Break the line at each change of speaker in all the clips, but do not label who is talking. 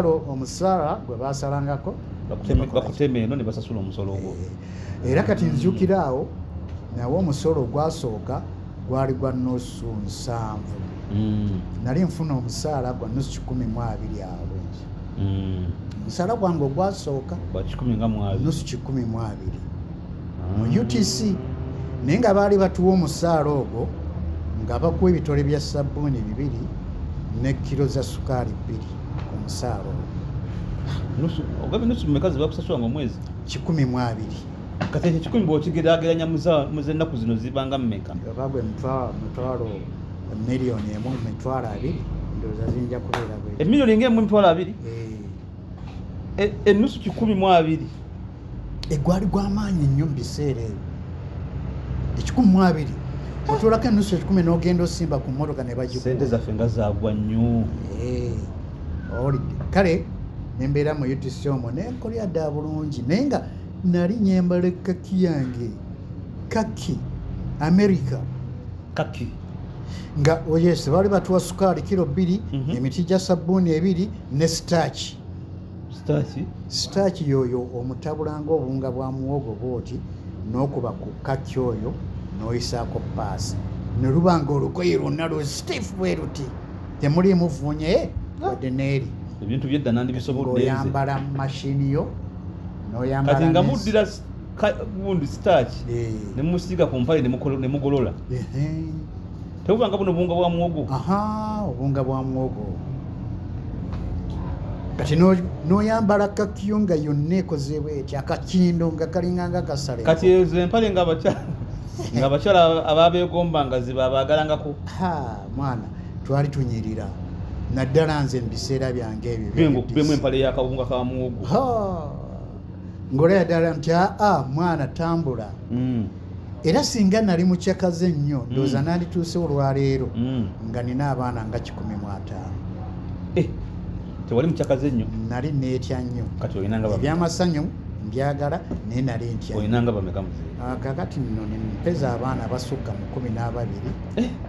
omusaala gwe baasalangako
bakutema eno ne basasula omusolo ogwo.
Era kati nzijukira awo nawo omusolo gwasooka gwali gwa nnusu 7. Nali nfuna omusaala gwa nnusu 12 awo. Omusaala gwange ogwasooka nnusu 12 mu UTC, naye nga baali batuwa omusaala ogwo nga bakuwa ebitole bya sabbuuni 2 ne kilo za sukaali 2 ku musaala ogwo.
Ogabye nnusu mmeka ze bakusasula mu mwezi?
12.
Kati ekyo 10 bw'okigeraageranya mu z'ennaku zino zibanga mmeka?
Bagwe mitwalo miliyoni emu mitwalo 2 ndowooza ziyinza kubeera bwe.
Emiliyoni ng'emu mitwalo 2? Ennusu 12.
Gwali gw'amaanyi nnyo mu biseera ebyo. 12 otolako ennusu 10 n'ogenda osimba ku mmotoka ne bagikuwa.
Sente zaffe nga zaagwa nnyo.
Olidde kale ne mbeera mu UTC omwo ne nkolera ddala bulungi, naye nga nali nyambala ekkaki yange kaki America
kaki
nga oyese baali batuwa sukaali kilo 2, emiti gya sabbuuni 2 ne sitaaki. Sitaaki yoyo omutabulanga obulunga bwa muwogo bwoti n'okuba ku kaki oyo n'oyisaako paasi ne luba nga olugoye lwonna stiff bwe luti temuliimu vunye wadde neeri.
Ebintu by'edda nandibisobodde
oyambala mashini yo n'oyambala
kati nga muddira gundi sitaaki ne musiiga ku mpale ne mugolola. Tebubanga buno buwunga bwa muwogo.
Obuwunga bwa muwogo kati n'oyambala kakiyo nga yonna ekozebwa etya akakindo nga kalinganga kasale.
Kati ezo empale nga abakyala ababeegomba nga ziba abaagalangako.
Mwana twali tunyirira naddala nze mu biseera byange ebyo
kubemu empale y'akawunga ka muwogo.
Ngolera ddala nti mwana tambula. Era singa nali mukyakaze nnyo ndowooza nandituuse olwaleero nga nina abaana nga 15.
Tewali mukyakaze nnyo?
Nali neetya nnyo.
Kati olinanga
ebyamasanyu mbyagala naye nali ntya.
Olinanga bameka muze?
Kakati nno mpeza abaana basukka mu 12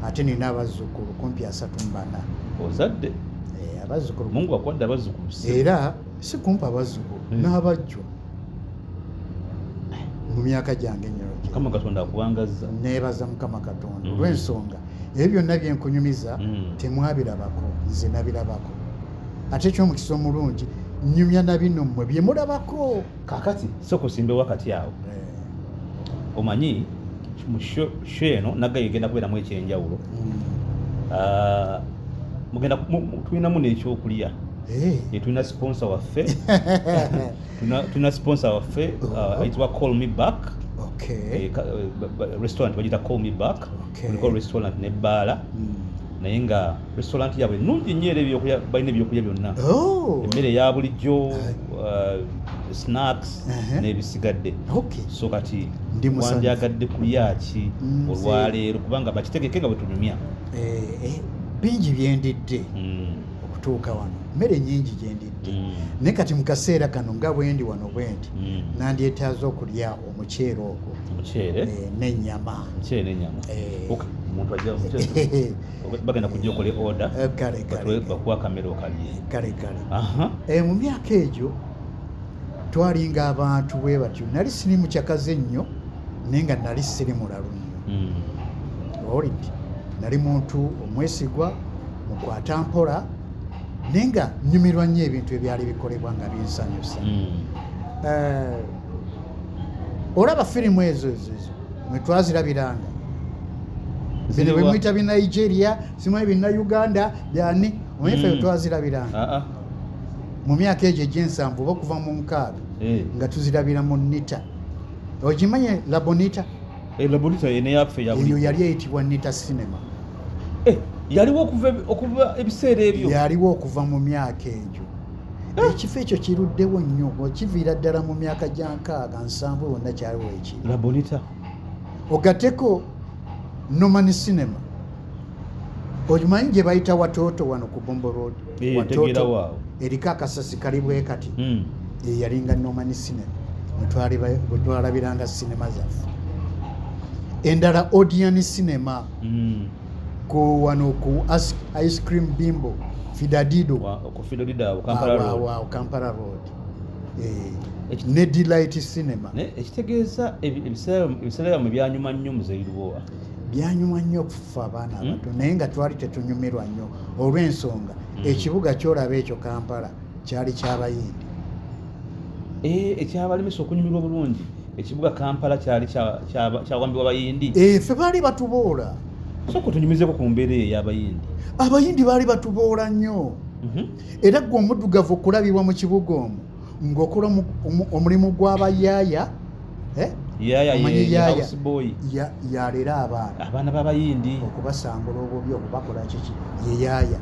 ate nina abazzukulu kumpi 34.
Ozadde?
Abazzukulu.
Mungu akwadde abazzukulu.
Era si kumpi abazzukulu n'abajjwa mu myaka gyange nnyo.
Mukama Katonda akuwangazza.
Neebaza Mukama Katonda olw'ensonga ebyo byonna byenkunyumiza temwabirabako, nze nabirabako. Ate eky'omukisa omulungi nnyumya na bino mmwe bye mulabako.
Kaakati sooka osimbe wakati awo. Omanyi mu show eno nagga yegenda kubeeramu ekyenjawulo. Tulinamu n'ekyokulya. Tulina sponsor waffe. Tulina sponsor waffe ayitibwa Call Me Back. Restaurant bagita Call Me Back. Kuliko restaurant ne bbaala. Naye nga restaurant yaabwe nnungi nnyo era balina ebyokulya byonna. Emmere ya bulijjo, snacks n'ebisigadde. So kati wandyagadde kulya ki olwaleero kubanga bakitegeke nga bwe tunyumya?
Bingi byendidde okutuuka wano, mmere nnyingi gyendidde. Naye kati mu kaseera kano nga bwendi wano bwendi nandyetaaze okulya omuceere ogwo n'ennyama. Omuntu ajja omuceere bagenda kujja okole order bakuwa kamera okalye. Mu myaka egyo twalinga abantu bwe batyo. Nali siri mukyakaze nnyo naye nga nali siri mulalu nnyo. Olidde nali muntu omwesigwa mukwata mpola naye nga nnyumirwa nnyo ebintu ebyali bikolebwa nga binsanyusa. Olaba firimu ezo mwe twazirabiranga bino bwe muyita bi Nigeria simanyi bina Uganda byani omanyi ffe twazirabiranga mu myaka egyo egy'ensanvu oba okuva mu 6 nga tuzirabira mu Nita. Ogimanye Labonita?
Labonita yene yaffe
eyo yali eyitibwa Nita Cinema.
Yaliwo okuva ebiseera ebyo? Yaliwo
okuva mu myaka egyo. Ekifo ekyo kiruddewo nnyo okiviira ddala mu myaka gya 6 7 wonna kyaliwo ekiri.
Labonita
ogateko Nomani Cinema. Ojimanyi gye bayita Watoto wano ku Bombo Road.
Watoto
eriko akasasi kali bwe kati. Yalinga Nomani Cinema bwe twalabiranga sinema zaffe. Endala Odeon Cinema ku wano ku Ice Cream Bimbo Fidadido
ku Fidadido
Kampala Road ne Delight Cinema.
Ekitegeeza ebiseera mu byanyuma nnyo Muzeyirwa
byanyuma nnyo okufa abaana abato naye nga twali tetunyumirwa nnyo olw'ensonga ekibuga kyolaba ekyo Kampala kyali ky'Abayindi.
Ekyabalemesa okunyumirwa obulungi ekibuga Kampala kyali kyawambibwa Abayindi.
Ffe baali batuboola.
Sooka tunyumizeko ku mbeera ey'Abayindi.
Abayindi baali batuboola nnyo. Era gwe omuddugavu okulabibwa mu kibuga omwo ng'okola omulimu gw'abayaaya
House boy
yalera abaana
b'Abayindi
okubasangula obubi okubakola kiki ye yaaya.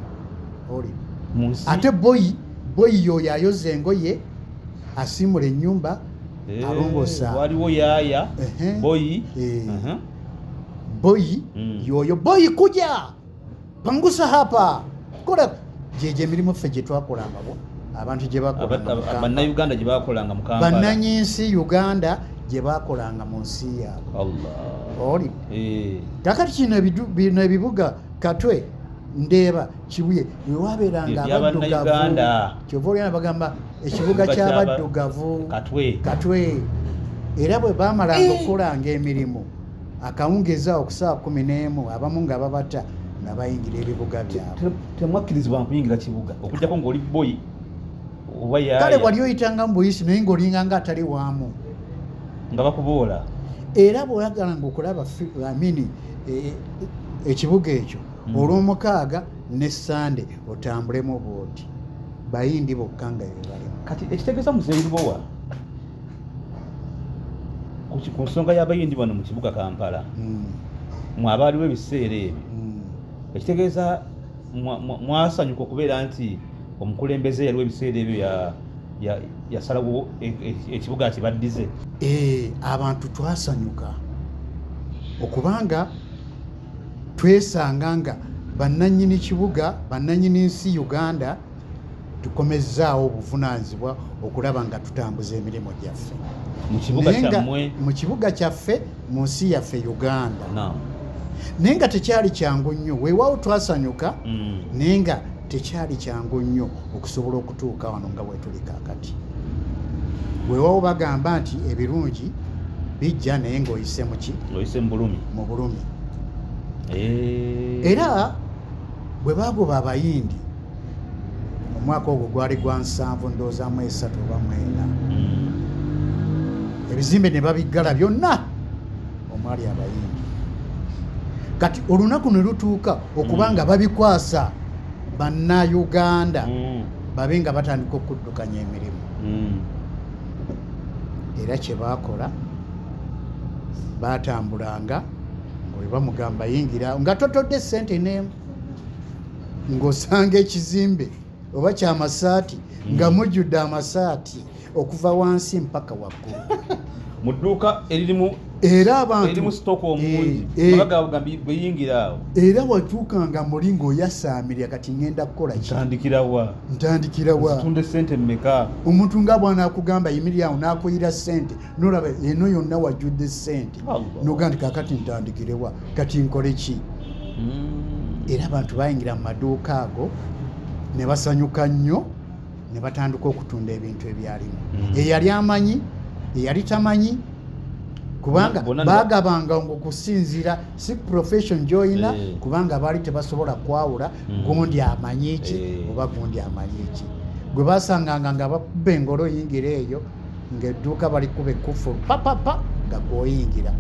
Ate boyi yoyo ayoza engoye asimula ennyumba alongosa.
Waliwo yaaya boyi
boyi yoyo boyi kuja pangusa hapa kola jeje emirimu ffe gye twakolangabo abantu gye bakolanga
bannayuganda gye bakolanga mu Kampala
bannanyinsi Uganda gye bakolanga mu nsi yaabwe. Oli kakati kino ebibuga Katwe Ndeeba Kibuye wewabeeranga abaddugavu kyova olina bagamba ekibuga ky'abaddugavu Katwe era bwe baamalanga okukolanga emirimu akawungeza okusaawa 11 abamu nga babata nga bayingira ebibuga byabwe.
Temwakkirizibwa kuyingira kibuga okugjako ng'oli boyi oba yaaya.
Kale wali oyitanga mu buyisi naye ng'olinga nga atali waamu
nga bakuboola.
Era bw'oyagala ng'okulaba ekibuga ekyo olw'omukaaga ne Sande otambulemu bwoti Bayindi bokka nga bebalimu.
Kati ekitegeeza Muzeyirwa ku nsonga y'Abayindi bano mu kibuga Kampala mwabaaliwo ebiseera ebyo ekitegeeza mwasanyuka okubeera nti omukulembeze yaliwo ebiseera ebyo yasalawo ekibuga kibaddize.
Abantu twasanyuka okubanga twesanga nga bannannyini kibuga bannannyini nsi Uganda tukomezzaawo obuvunaanyizibwa okulaba nga tutambuza emirimu gyaffe mu kibuga kyaffe mu nsi yaffe Uganda. Naye nga tekyali kyangu nnyo weewaawo twasanyuka naye nga tekyali kyangu nnyo okusobola okutuuka wano nga bwe tuli kaakati. Weewaawo bagamba nti ebirungi bijja naye ng'oyise mu bulumi. Era bwe baagoba Abayindi omwaka ogwo gwali gwa 7 ndowooza mu 3 oba mu 4 ebizimbe ne babiggala byonna omwali Abayindi. Kati olunaku ne lutuuka okubanga babikwasa Bannayuganda babe nga batandika okuddukanya emirimu. Era kye baakola baatambulanga bwe bamugamba yingira nga totodde ssente n'emu ng'osanga ekizimbe oba kyamasaati nga mujjudde amasaati okuva wansi mpaka waggulu
mu dduuka eririmu sitooka omungi bweyingira awo.
Era watuukanga muli ng'oyasaamirya kati ngenda kukola ntandikirawa
tunde ssente mmeka.
Omuntu nga bwana akugamba yimirira awo n'akuyira ssente n'olaba eno yonna wajjudde ssente n'ogaa nti kaakati ntandikirewa kati nkole ki? Era abantu bayingira mu maduuka ago ne basanyuka nnyo ne batandika okutunda ebintu ebyalimu. Eyali amanyi eyali tamanyi kubanga baagabanga okusinziira si profession gy'olina kubanga baali tebasobola kwawula gundi amanyi ki oba gundi amanyi ki. Gwe basanganga nga bakuba engolo oyingira eyo ng'edduuka balikuba ekkufulu papapa nga gw'oyingira.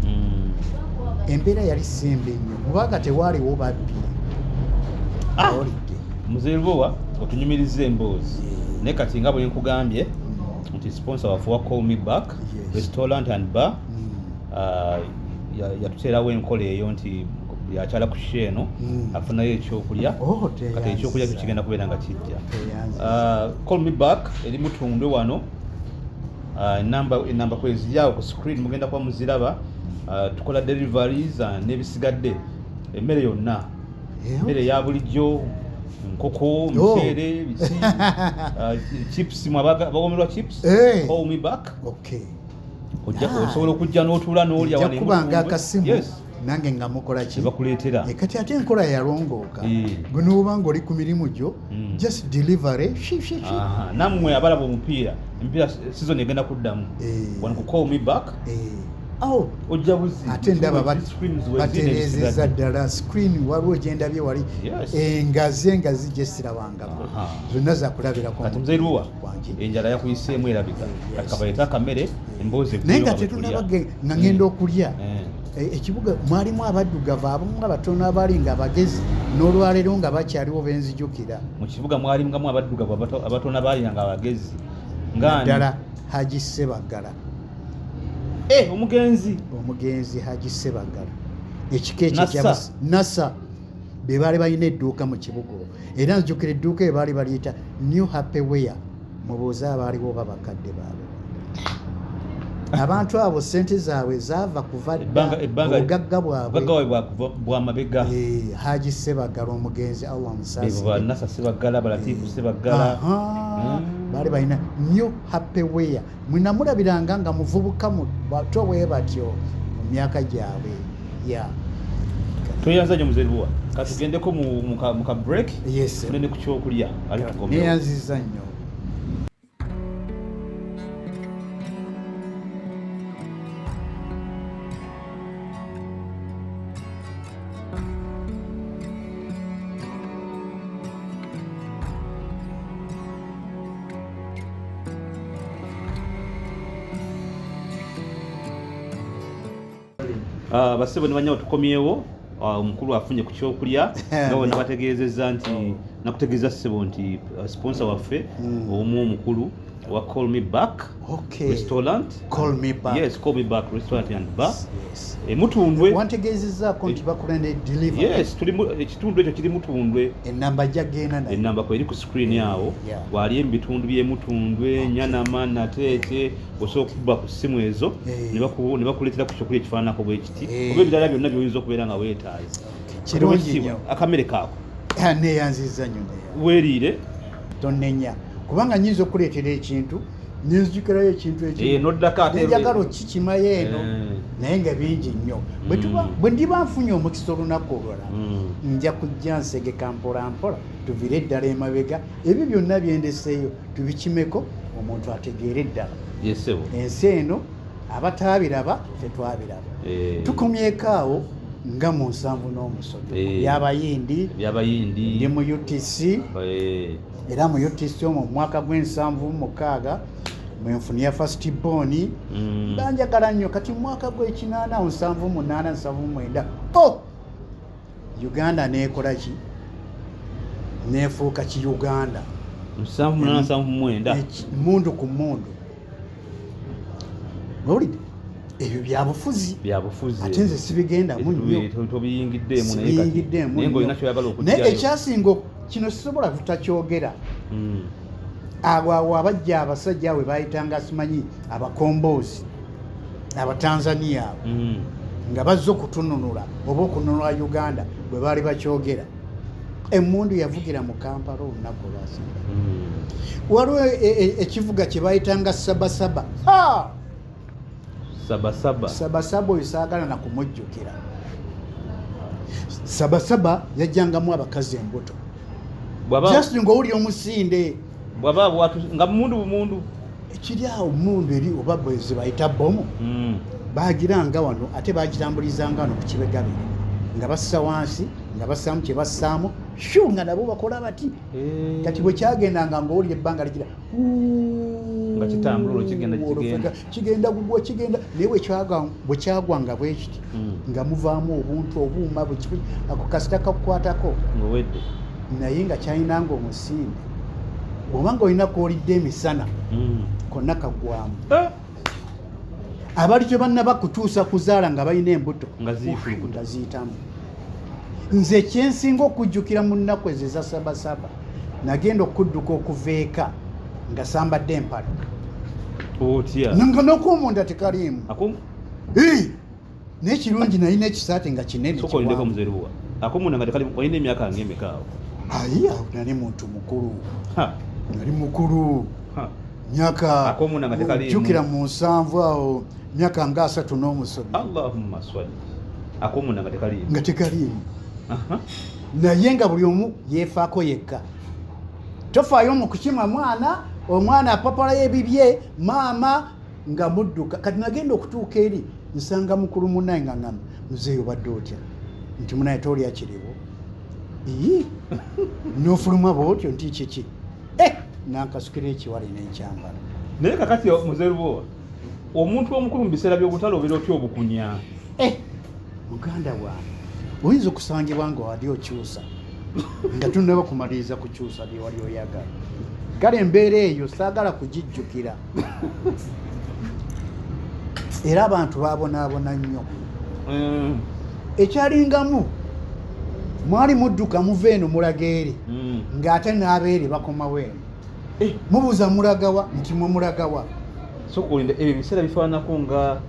Embeera yali simbi nnyo kubanga tewaaliwo babbi.
Muzeyirwa otunyumiriza emboozi naye kati nga bwe nkugambye nti sponsor waffe wa Call Me Back Restaurant and Bar yatuteerawo enkola eyo nti yakyala ku show eno afunayo ekyokulya kati ekyokulya kigenda kubeera nga kijja. Call Me Back eri mutundwe wano enamba kweziryawo ku screen mugenda kuba muziraba. Tukola deliveries n'ebisigadde emmere yonna emmere ya bulijjo nkoko muceere biki chips mwabagomerwa chips Call Me Back osobola okujja n'otuula n'olya
wano kubanga akasimu nange nga mukola ki
bakuleetera
kati ate enkola yalongooka gwe n'oba ng'oli ku mirimu gyo just delivery
nammwe abalaba omupiira empiira season egenda kuddamu wano ku call me back ojja buzi
ate ndaba batereezezza ddala screen waliwo gyendabye wali engazi gye sirabangako zonna zakulabirako
kati muzeeruwa enjala yakuyiseemu erabika kati kabayita akamere emboozi
naye nga tetunabage nga ngenda okulya ekibuga mwalimu abaddugavu abamu abatono abaali nga abagezi n'olwaleero nga bakyaliwo benzijukira
mu kibuga mwalimu abaddugavu abatono abaali nga abagezi
ddala Haji Sebagala omugenzi Haji Sebagala ekika ekyo nasa be baali balina edduuka mu kibuga era nzijukira edduuka bye baali baliyita New Happy Wear mubuuze abaaliwo babakadde baabwe abantu abo sente zaabwe zaava kuva obugagga bwabwe
bwamabega
Haji Sebagala omugenzi Allah
Nasa Sebagala Balatifu Sebagala
baali balina New Happy Wear mwenamulabiranga nga muvubuka mu bato bwe batyo mu myaka gyabwe
tweyanza nnyo muzeeruwa katugendeko mu ka break tunene ku kyokulya
neyanziza nnyo
basebo ne banyawo tukomyewo omukulu afunye ku kyokulya nga bonna bategeezezza nti nakutegeeza ssebo nti sponsor waffe omu omukulu wa Call Me Back restaurant yes Call Me Back restaurant and bar Mutundwe
wantegeezezzaako nti bakola ne delivery
ekitundu ekyo kiri Mutundwe
ennamba gyagenda nayo
ennamba ko eri ku screen yawo wali ebitundu by'Emutundwe Nyanama Nateete osobola okuba ku ssimu ezo ne bakuleetera ku kyokulya ekifaananako bwe kiti oba ebirala byonna by'oyinza okubeera nga weetaaze
kirungi nnyo
akamere kaako
neeyanziza nnyo
weeriire
tonnenya kubanga nyinza okuleetera ekintu nenzijukirayo ekintu
ekyenjagala
okikimayo eno naye nga bingi nnyo bwe ndiba nfunye omukisa olunaku olwala nja kujja nsegeka mpolampola tuvire eddala emabega ebyo byonna byendeseeyo tubikimeko omuntu ategeere eddala ensi eno abataabiraba tetwabiraba tukomyeko awo nga mu 7 n'omusoto yabayindi ndi mu UTC era mu UTC omwo mwaka gw'76 mwenfuniya first born banjagala nnyo kati mwaka gw'8 78 79 Uganda neekola ki neefuuka ki Uganda
78
mundu ku mundu olidde ebyo byabufuzi ate nze sibigendamu nnyo
tobiyingiddeemu naye ng'olina kyoyagala okujjayo
naye ekyasinga kino sisobola tutakyogera awo abajja abasajja we bayitanga simanyi abakomboozi abatanzania nga bazze okutununula oba okununula Uganda bwe baali bakyogera emmundu yavugira mu Kampala olunaku olwasinga waliwo ekivuga kye bayitanga sabasaba sabasaba oyo saagala na kumujjukira sabasaba yajjangamu abakazi embuto just ng'oli omusinde
nga bumundu
ekiri awo mundu eri oba bwezi bayita bomu baagiranga wano ate baagitambulizanga wano ku kibegabire nga bassa wansi nga bassaamu kye bassaamu nga nabo bakola bati kati bwe kyagendanga ng'oli ebbanga ligira
nga kitambula
kigenda gugwa kigenda naye bwe kyagwanga bwe kiti nga muvaamu obuntu obuuma ako kasita kakukwatako naye nga kyayinanga omusinde oba ng'olina kwolidde emisana konna kagwamu abali kye banna bakutuusa kuzaala nga balina embuto nga ziyitamu nze kyensinga okujjukira mu nnaku ezo eza sabasaba nagenda okudduka okuva eka nga sambadde empale nga n'okumunda tekaliimu naye kirungi nalina ekisaati nga kinene ayi awo nali muntu mukulu nali mukulu myaka jjukira mu 7 awo myaka nga 3 n'omusomi
Allahumma swali akomuna
nga tekaliimu naye nga buli omu yeefaako yekka. Tofaayo mu kukima omwana apapalayo ebibye maama nga mudduka. Kati nagenda okutuuka eri nsanga mukulu munnaye nga ngamba muzeeyo badde otya nti munaye tolya kiribo n'ofuluma bwotyo nti kiki nankasukira ekiwale n'enkyambala.
Naye kakati muzeeyo bo omuntu omukulu mu biseera by'obutale obeera otya obukunya?
Muganda wange oyinza okusangibwa nga wali okyusa nga tunaba kumaliriza kukyusa bye wali oyagala. Kale embeera eyo saagala kugijjukira era abantu baabonaabona nnyo. Ekyalingamu mwali mudduka muva eno mulaga eri ng'ate n'abeere bakomawo eno mubuuza mulagawa nti mwe mulagawa.
So kulinda ebyo biseera bifaananako nga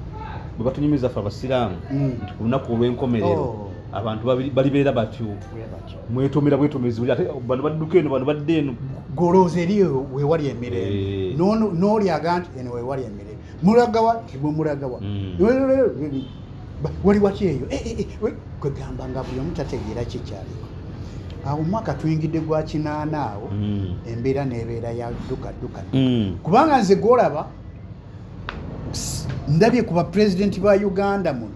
bwe batunyumiza ffe abasiraamu nti ku lunaku olw'enkomerero abantu balibeera batyo mwetomera bwetomezi buli ate bano badduka eno bano badde eno
golooza eri weewali emirembe n'olyaga nti eno weewali emirembe mulagawa tibwe mulagawa wali waki eyo kwegamba nga buli omu tategeera kikyaliko. Awo mwaka tuyingidde gwa 8 awo embeera n'ebeera ya ddukadduka kubanga nze gwolaba ndabye ku bapulezidenti ba Uganda muno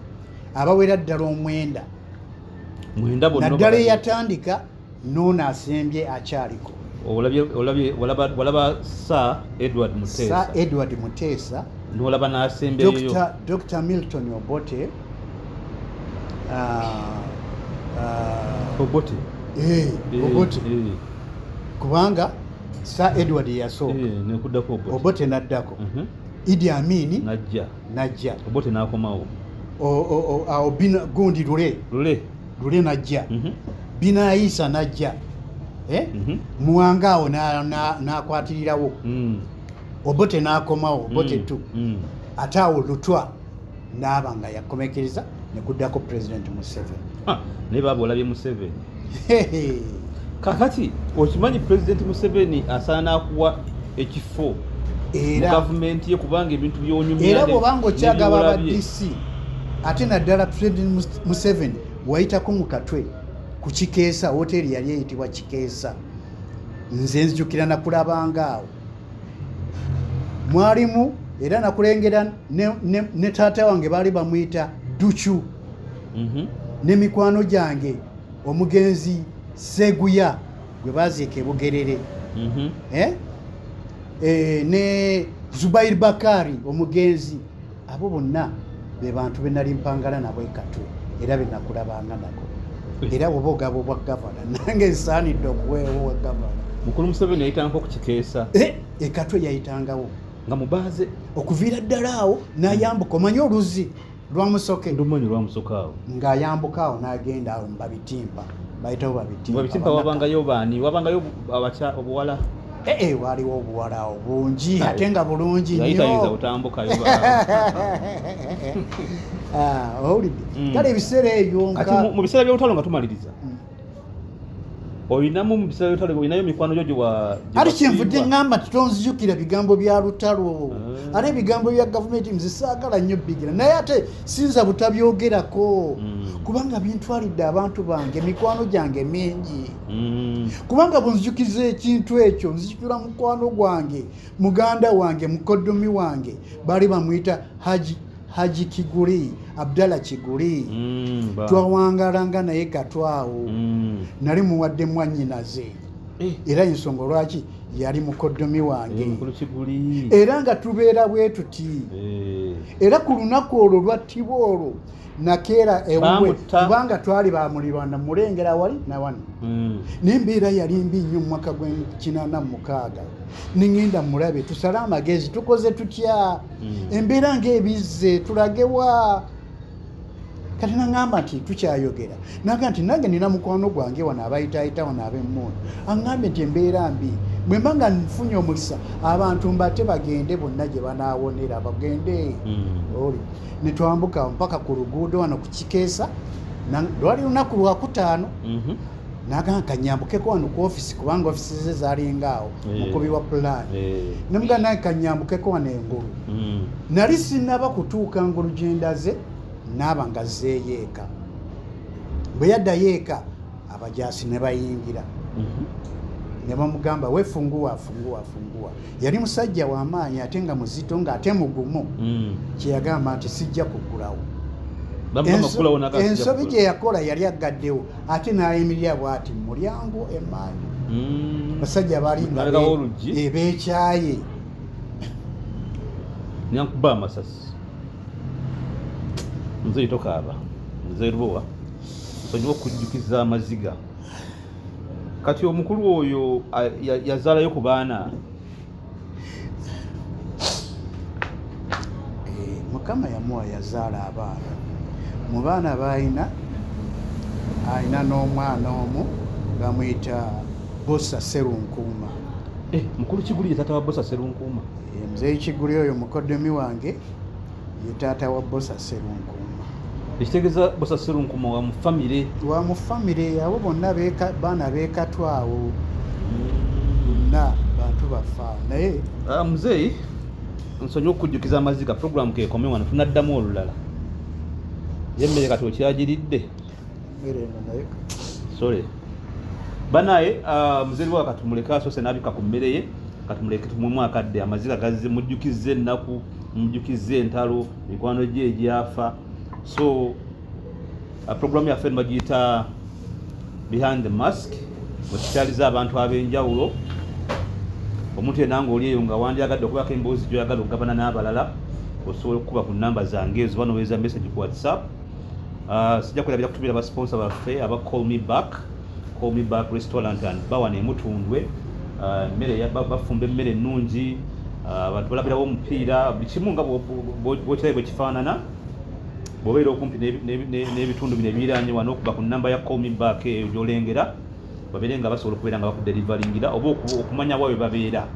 abawera ddala 9 naddala eyatandika n'ono asembye akyaliko.
Olaba Sir
Edward Muteesa
n'olaba n'asembyeyo
Dr. Milton Obote
Obote
kubanga Sir Edward yasooka Obote naddako Idi Amin najja
Obote n'akomawo
awo gundi lule najja Bina Isa najja Muwanga awo n'akwatirirawo Obote n'akomawo Obote tu ate awo Lutwa n'aba nga yakomekeriza ne kuddako President Museveni.
Naye baaba olabye Museveni kakati okimanyi President Museveni asaana akuwa ekifo mu gavumenti ye kubanga ebintu by'onyumya
era bw'obanga okyagaba aba DC ate naddala President Museveni wayitako mu katwe ku Kikeesa hoteri yali eyitibwa Kikeesa nze nzijukira nakulabanga awo mwalimu era nakulengera ne taata wange baali bamuyita Duchu ne mikwano gyange omugenzi Seguya gwe baziika e Bugerere ne Zubair Bakari omugenzi abo bonna be bantu be nali mpangala nabo ekatwe era be nakulabanga nako era bwoba ogaba obwa gavana nange nsaanidde okuweewo wa gavana.
Mukulu Museveni yayitangako ku Kikeesa
ekatwe yayitangawo
nga mubaaze
okuviira ddala awo n'ayambuka omanyi oluzi lwa Musoke
ndumanyi lwa Musoke awo
ng'ayambuka awo n'agenda awo babitimpa bayitawo
babitimpa wabangayo baani wabangayo obuwala
waliwo obuwala obungi ate nga bulungi
nnyo otambukayo
owulidde kale ebiseera ebyo
mu biseera by'olutalo nga tumaliriza olinamu mu biseera by'olutalo olinayo mikwano gyo
ate kyenvudde ngamba titonzijukira bigambo bya lutalo ate ebigambo bya gavumenti nzisaagala nnyo bigira naye ate sinza butabyogerako kubanga bintwalidde abantu bange mikwano gyange mingi kubanga bwenzijukiriza ekintu ekyo nzijukira mukwano gwange muganda wange mukoddomi wange baali bamuyita Haji Kiguli Abdalla Kiguli twawangalanga naye katwawo nali muwadde mwannyinaze era ensonga lwaki yali mukoddomi wange era nga tubeera bwe tuti era ku lunaku olwo lwattibwa olwo nakeera ewuwe kubanga twali bamulirwana mulengera wali nawano n'embeera yali mbi nnyo mu mwaka gw'86 ningenda mulabe tusale amagezi tukoze tutya embeera ng'ebizze tulagewa kati nangamba nti tukyayogera naga nti nange nina mukwano gwange wano abayitaayita wano ab'emmundu aŋŋambye nti embeera mbi bwe mba nga nfunye omukisa abantu mbate bagende bonna gye banaawonera bagende oli ne twambuka mpaka ku luguudo wano ku Kikeesa lwali lunaku lwakutaano naga kanyambukeko wano ku ofisi kubanga ofisi ze zaalingaawo mukubi wa pulaani nemuga naye kanyambukeko wano engulu nali sinaba kutuuka ngulu gyendaze naaba nga zeeyeeka bwe yaddayo eka abajaasi ne bayingira ne bamugamba wefunguwa yali musajja w'amaanyi ate nga muzito ng'ate mugumu kyeyagamba nti sijja kuggulawo. Ensobi gye yakola yali agaddewo ate n'ayimirira bw'ati mulyango emmaanyi basajja baali nga beekyaye
nyankuba amasasi nze tokaaba nze Lubowa nsonyiwa okujjukiza amaziga kati omukulu oyo yazaalayo ku baana
Mukama yamuwa yazaala abaana mu baana b'alina alina n'omwana omu bamuyita Bosa Serunkuuma.
Mukulu Kiguli ye taata wa Bosa Serunkuuma.
Mzee Kiguli oyo mukoddomi wange ye taata wa Bosa Serunkuuma.
Ekitegeeza Bosa Serunkuuma wa mu famire
abo bonna baana beekatwa awo bonna bantu bafa naye
muzeeyi nsonyiwa okujjukiza amaziga program keekome wano tunaddamu olulala yemmere kati okyagiridde
naye
sorry banaye muzeeyi wa katumuleka asoose n'abika ku mmere ye katumuleke tumwemu akadde amaziga gazze mujjukize ennaku mujjukize entalo mikwano gye egyafa so program yaffe bagiyita behind the mask wetukyaliza abantu ab'enjawulo omuntu yenna nga oli eyo nga wandyagadde okubako emboozi gyoyagala okugabana n'abalala osobola okukuba ku namba zange ezo banoweza message ku whatsapp. Sijja kwerabira kutumira basponsa baffe aba call me back restaurant and bawana emutundwe bafumba emmere ennungi abantu balabirawo omupiira buli kimu nga bwokirabe bwe kifaanana bw'obeera okumpi n'ebitundu bino ebiranye wano okuba ku namba ya call me back eyo gy'olengera babeere nga basobola okubeera nga bakuderivalingira oba okumanya wawe babeera.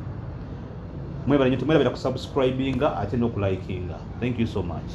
Mwebalanye tumwerabira ku subscribinga ate n'okulayikinga. Thank you so much.